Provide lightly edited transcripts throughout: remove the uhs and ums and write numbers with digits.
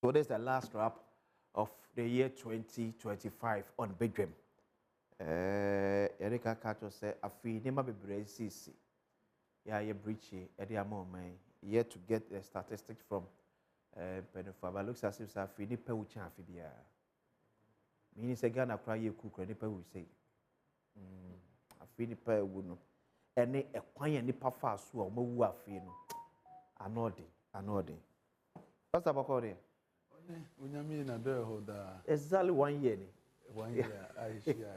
So this is the last wrap of the year 2025 on Badwam. Erika Kato said, "I feel never be braced. Yeah, you breachy. Eddie Amon, yet to get the statistics from Penofaba. But looks as if I feel nipa ucha fibia. Meaning, say Ghana cry you cook, nipa will say. I feel nipa would any a quiet nipa fast who are more feel. I know it. What's up, Korea? Unyami na do holder. Exactly 1 year. 1 year,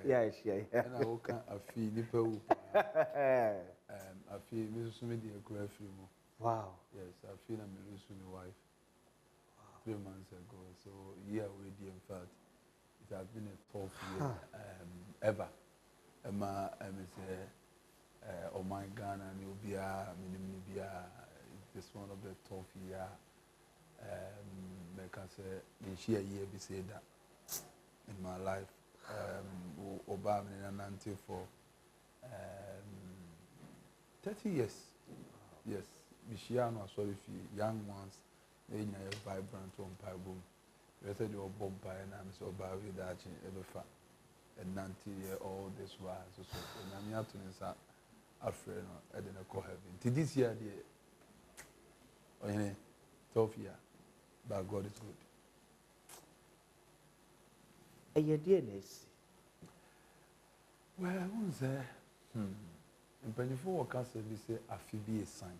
Yeah. And I woke up a fee, nipa upa. I feel Mrs. Media Grafimo. Wow. Yes, I feel I'm losing my wife 3 months ago. So, yeah, already, in fact, it has been a tough year ever. Emma, say, oh my God, and you'll be a minimum. It's one of the tough years. Because she a year be said that in my life. Obama and Nanti for 30 years. Yes, Michiano, sorry for young ones, they are vibrant on Pibum. We said you're bomb by and I'm so bad with that ever fat. And Nanti, all this was so. And I'm here to inside afraid I didn't call heaven. This year, dear, tough year. But God is good. A year dearness. Well, I won't say. And when you workers we say a be a sign.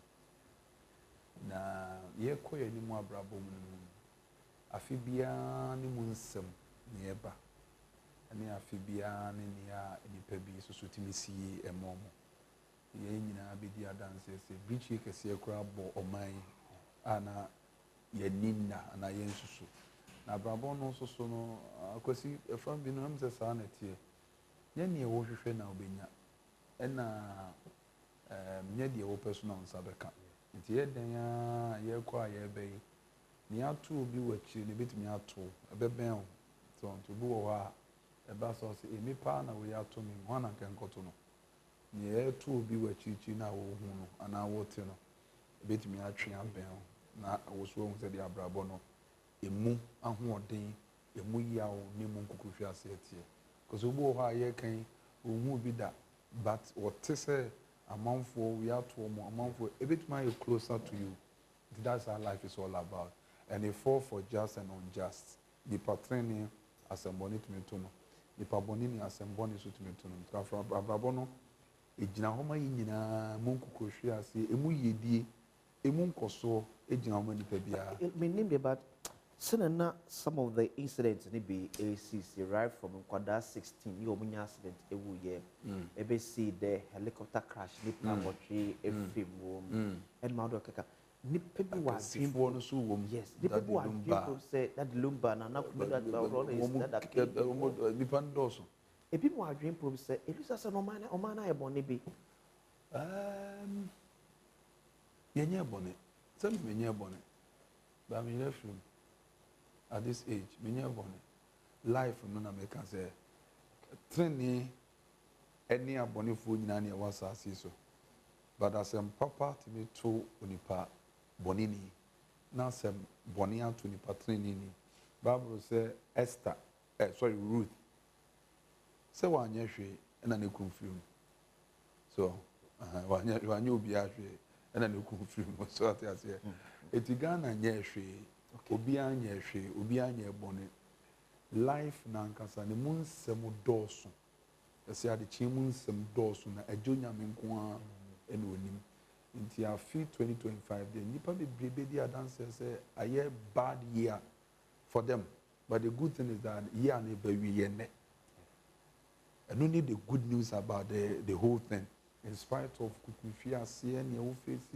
Na ye koye ni mu abrabo mu afibia ni mu nsem ne eba. Ani afibia ni nia nipa bi so so timisi emomo. Ye nyina be di adanse se bichi kese kura bo oman ana ye ninna na ye nsusu na brabo no nsusu no akwasi efam bi no am se sa na tie ye ne wo hwehwe na obenya na nye de wo personal nsabeka nti ye den ya ye kwa ye be ni atu obi wachi ne betimi ato ebeben o so nti bu wo ha e ba so se emi pa na we ato mi ho na kenkoto no ni ye tu obi wachi chi na wo hu no ana wo te no betimi atwe aben o na woso hu se de abrabo no emu ahoɔden emu yaw ne mu nkukuhwe ase atie because obo ho aye kan ohu bi da but what say amanfo we are to amanfo a bit more closer to you. That's how life is all about, and they fall for just and unjust. The patroni asemboni to me to no the pabonini asemboni so to me to no from abrabo no ejina homa yinyina mu nkukuhwe ase emu yedie emu nkoso ejina homa nipa bia me name about some of the incidents in the ACC right from Kwada 16 you omunya accident ewu ye ebe see the helicopter crash ni pamotri efim and maudo kaka nipa bi wa dream no so wom yes nipa bi wa dream say that lumba na that roll is that nipa ndoso ebi mo dream pro say elisa say no man e bone bi yenye bone some menye bone ba me refum at this age menye bone life no na make say training any abone fo nyina na was so but as papa to me to onipa bonini na sem boni anto nipa training ni Bible say Esther Ruth say wanye hwe na ne confirm so wanye obi ahwe na ne confirm so at as here etigana nye hwe obi anye hwe obi anye boni life na nkasa ne munsem doso ese ade chi munsem doso na ajonya menko ene onim nti afi 2025 the nipa be brebe di adanse say aye bad year for them but the good thing is that year na be wi yene and only the good news about the whole thing in spite of kukufi ase ne wo face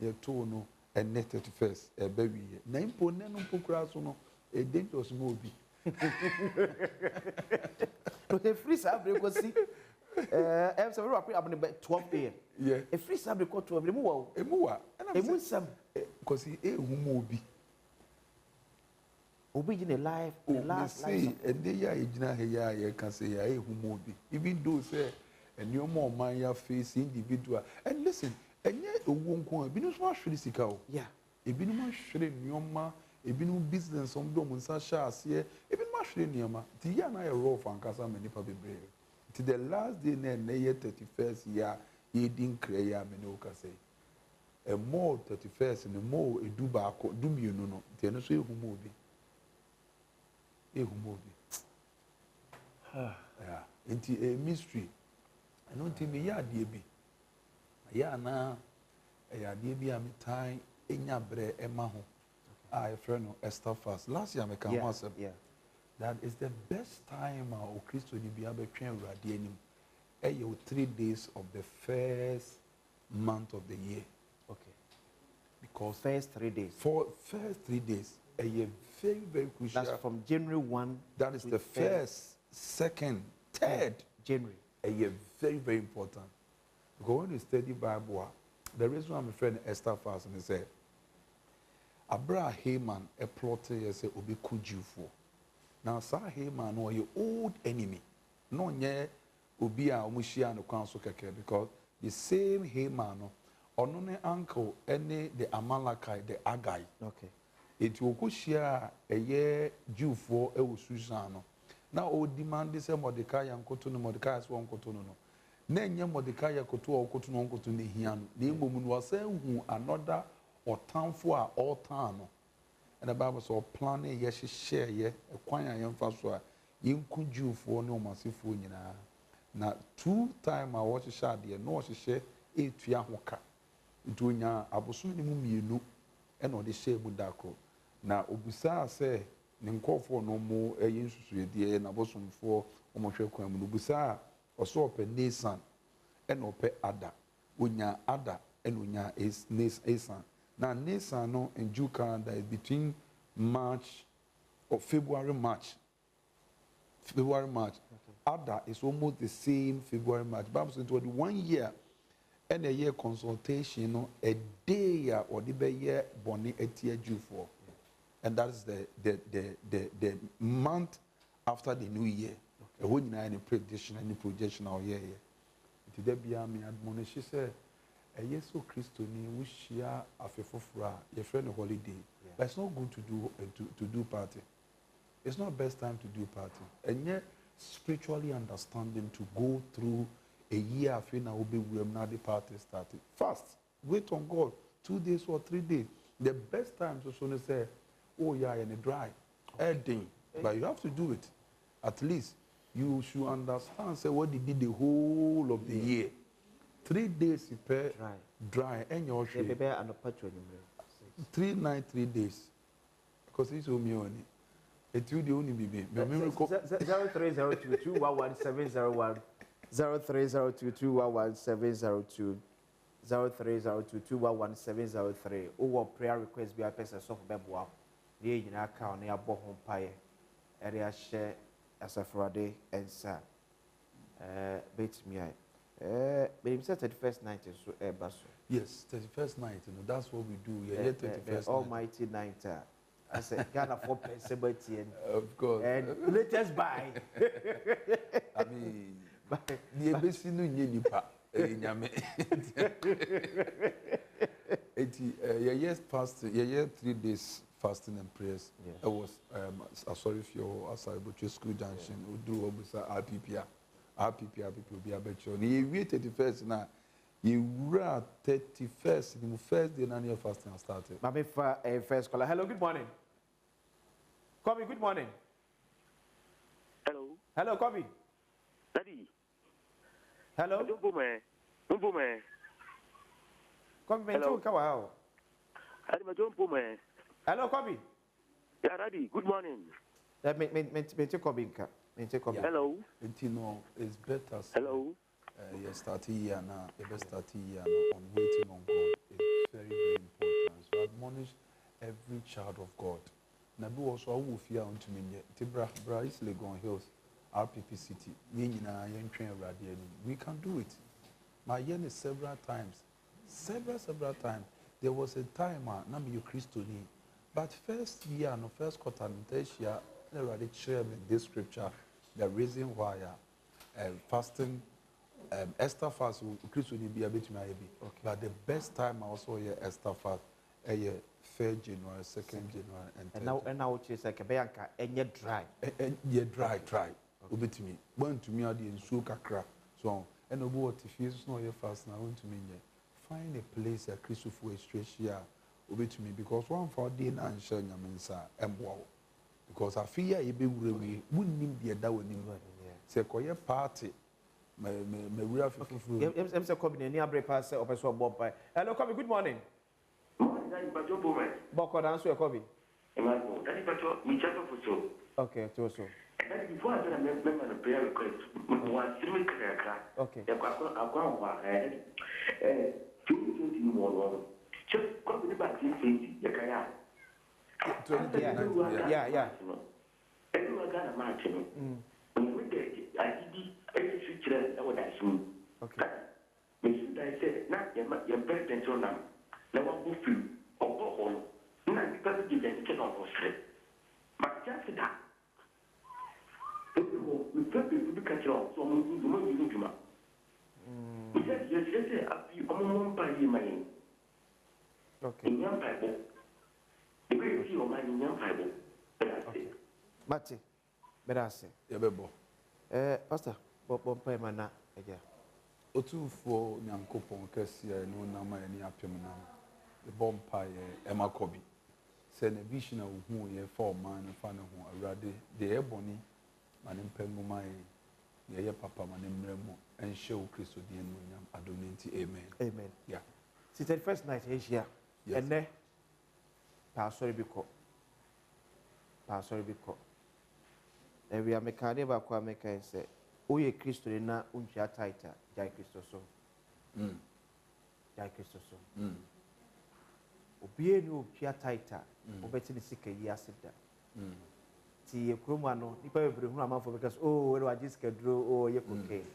ye to no and net 31st e be wi na impo ne no pokura so no e dangerous mo obi to the free sabre ko si em se we wrap up on 12 am yeah a free sabre ko 12 emu wa emu sam because e humo obi gine life the last life and they ya ejina he ya can say ya e humo obi even though say eni omo man ya face individual and listen enye owo nko e binu so ahwere sika o yeah e binu ahwere nioma ebinom business on dom nsa hyɛ aseɛ ebinom ahwere nneɛma nti yɛ na yɛ raw for ankasa ma nipa bebree nti the last day na ɛnɛ yɛ 31st yɛ a yɛdi nkira yɛ a me ne wo kasa yi ɛmɔ 31st ne mɔ edu baako du mmienu no nti ɛno nso ehum obi nti mystery ɛno nti me yɛ adeɛ bi ɛyɛ ana ɛyɛ adeɛ bi a me tan enya brɛ ɛma ho a yɛfrɛ no Esther fast last year meka ho asɛm that is the best time a Okristo ni bi abɛtwɛn Awurade anim ɛyɛ 3 days of the first month of the year. Okay. Because first 3 days. For first 3 days, a very, very crucial. That's from January 1. That is the first, second, third. January. A very, very important. Because when you study Bible, the reason I'm referring to Esther fast and say, Abra Haman a plotter as a obi kujufu. Now, Sir Haman was your old enemy. No, yeah, obi a omushia no council keke because the same Haman ono ne uncle any the Amalekite the Agai. Okay. It will kushia a year Jew for a Susano. Now o demand this Mordecai and Cotono Mordecai as one Cotono. Nenya Mordecai Koto or Cotono Cotono Hian. The woman was saying who another or town for all town. And the Bible saw planning yes share ye a choir young fast you could Jew for no massive na 2 times I watch a shot there no she share 8 yahoka. Dunya abosom ne mu mienu e na ode share mu dako na obusa se ne nkofo no mo eyi nsusuede na abosomfo omohwe kwan mu obusa oso ope Nisan e na ope Ada onya Ada e na onya Nisan na Nisan no in Jew calendar is between March or February March. Okay. Ada is almost the same February March. Bible says it was 1 year and a year consultation, no, a day or the year bonnie a tier due for. And that's the month after the new year. A when you any projection or year. Today be a me admonish, she said, a yes so Christoni wish ya a fefofra, your friend a holiday. But it's not good to do party. It's not best time to do party. And yet spiritually understanding to go through a year after now will be when the party started. Fast, wait on God, 2 days or 3 days. The best time to soon say, oh yeah, and a dry, adding. But you have to do it. At least you should understand say what they did the whole of the year. 3 days you pay dry and your shade. 3 nights, 3 days. Because it's only money. It's the only baby. 0302211701 0302211702 0302211703. Owo prayer request be a person so for Badwam. Ye nyina ka on ya bo ho paye. Area share asafrade ensa. Bet me I. But him said 31st night so baso. Yes, 31st night, you know, that's what we do. Yeah, 31st almighty night. I said Ghana for Sebatian. Of course. And latest buy. I mean, the ABC no nipa. Yes, fasting. Yeah, 3 days fasting and prayers. I was sorry for your Asaibuchi School Junction. We do obviously RPP will be a better. You wait 31st now. You were 31st. The first day na your fasting started. My first caller. Hello, good morning. Kobe, good morning. Hello. Hello, Kobe. Daddy. Hello. Kobe, hello. Hello, Kobe. Yeah, Daddy. Good morning. Hello. It's better. Hello. You start here now. You best start here on waiting on God. It's very, very important. So admonish every child of God. Nabi also who fear unto me. Tibra is Legon Hills, RPP City. We can do it. My yen is several times. Several times. There was a time Nami you Christoni. But first year, no first quarter, this year, they already share this scripture. The reason why fasting. Esther fast Christoni be a bit maybe. But the best time I also hear Esther fast 3rd January, 2nd January, and 3rd. And now which is like a banka and yet dry. Yeah, dry. Obet me. Want to me out in so kakra. So, and no what if you know your fast now want to me. Find a place a Christopher Estracia. Obet me because one for day and share Yamansa and wow. Because I fear you be we wouldn't be a down in say a party. My real I'm so coming in near break pass or so bob by. Hello, Kobe, good morning. Boko answer Kobe. Okay, to so. Before I remember the prayer request, was three cracker. Okay. Just come back in 20, Yakaya. Yeah. Everyone got a match. When we get it, I did every future that would I soon. Okay. Mr. I said, not your president on them. No one will feel or go home. Not because you didn't on for straight. But just that. We felt people to catch on, so we won't use him. He said, yes, I'm one by my name. Okay. In young Bible. The great deal of my in young Bible. Okay. Mati, but I say, Pastor, Bob Pemana again. Otu for Nyankopon Kessia, no Nama any apimana. The Bompire, Emma Kobe. Send a vision of who ye 4 man and fan of who are ready. The ebony, man in Pemumai, ye papa man in Remo, and show Christo the Adom. Amen. Yeah. Since the first night here, and then Pastor Biko. And we are making about Quameca and say, oh, ye Christo na unja tighter, Jai Christo so. Jai Christo so. Obie no pia tighter, obeti ni sika yasida. Ti kromano, nipa bebre hu amafo because oh, we just draw oh ye cocaine.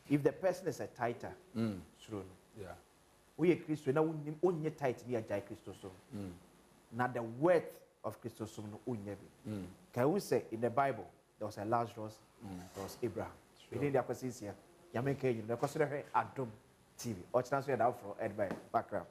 If the person is a tighter, true. Yeah. We Christo na unye tight ni Jai Christo so. Now the worth of Christos no unyebi. Can we say in the Bible there was a Lazarus, there was Abraham. We need the acquisition here. Yamenke you the consider Adom TV. Or transfer that from Ed by background.